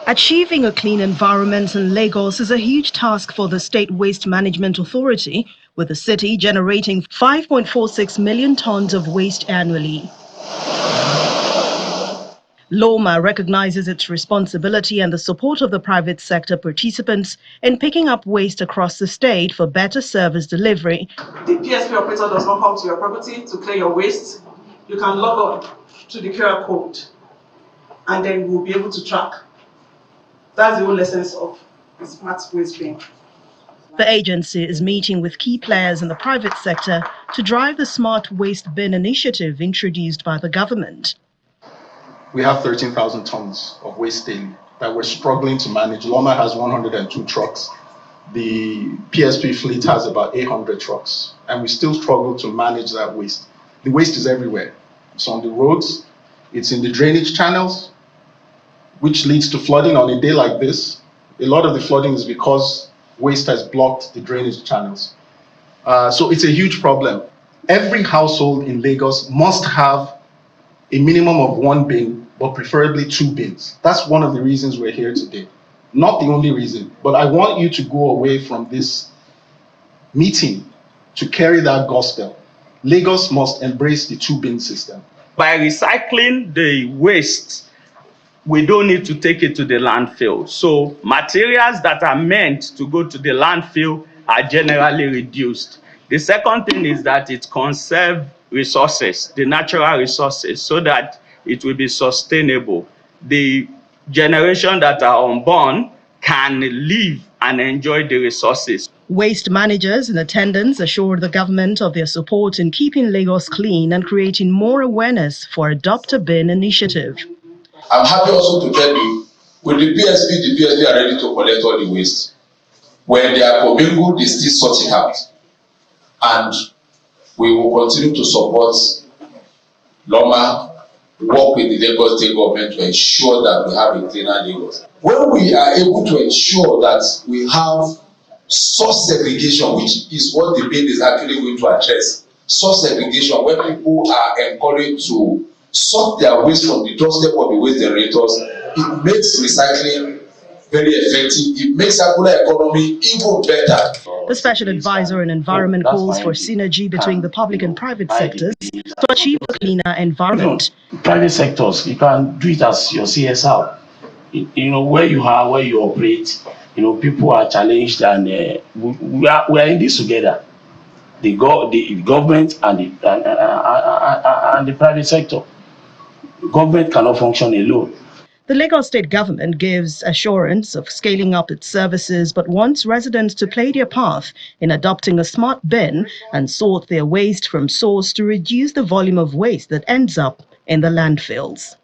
Achieving a clean environment in Lagos is a huge task for the State Waste Management Authority, with the city generating 5.46 million tons of waste annually. LAWMA recognizes its responsibility and the support of the private sector participants in picking up waste across the state for better service delivery. The PSP operator does not come to your property to clear your waste. You can log on to the QR code and then we'll be able to track. That's the whole essence of the smart waste bin. The agency is meeting with key players in the private sector to drive the smart waste bin initiative introduced by the government. We have 13,000 tons of waste daily that we're struggling to manage. LAWMA has 102 trucks. The PSP fleet has about 800 trucks, and we still struggle to manage that waste. The waste is everywhere. It's on the roads, it's in the drainage channels, which leads to flooding on a day like this. A lot of the flooding is because waste has blocked the drainage channels. So it's a huge problem. Every household in Lagos must have a minimum of one bin, but preferably two bins. That's one of the reasons we're here today. Not the only reason, but I want you to go away from this meeting to carry that gospel. Lagos must embrace the two-bin system. By recycling the waste, we don't need to take it to the landfill. So materials that are meant to go to the landfill are generally reduced. The second thing is that it conserves resources, the natural resources, so that it will be sustainable. The generation that are unborn can live and enjoy the resources. Waste managers in attendance assured the government of their support in keeping Lagos clean and creating more awareness for Adopt a Bin initiative. I'm happy also to tell you, with the PSP are ready to collect all the waste. When they are commingled, they still sort it out. And we will continue to support LAWMA, work with the Lagos State government to ensure that we have a cleaner Lagos. When we are able to ensure that we have source segregation, which is what the bill is actually going to address, source segregation, where people are encouraged to sort their waste from the doorstep of the waste generators, it makes recycling very effective. It makes circular economy even better. The Special Advisor on Environment calls for synergy between the public and private sectors to achieve a cleaner environment. Private sectors, you can do it as your CSR. Where you are, where you operate, people are challenged, and we are in this together. The government and the private sector. Government cannot function alone. The Lagos State government gives assurance of scaling up its services, but wants residents to play their part in adopting a smart bin and sort their waste from source to reduce the volume of waste that ends up in the landfills.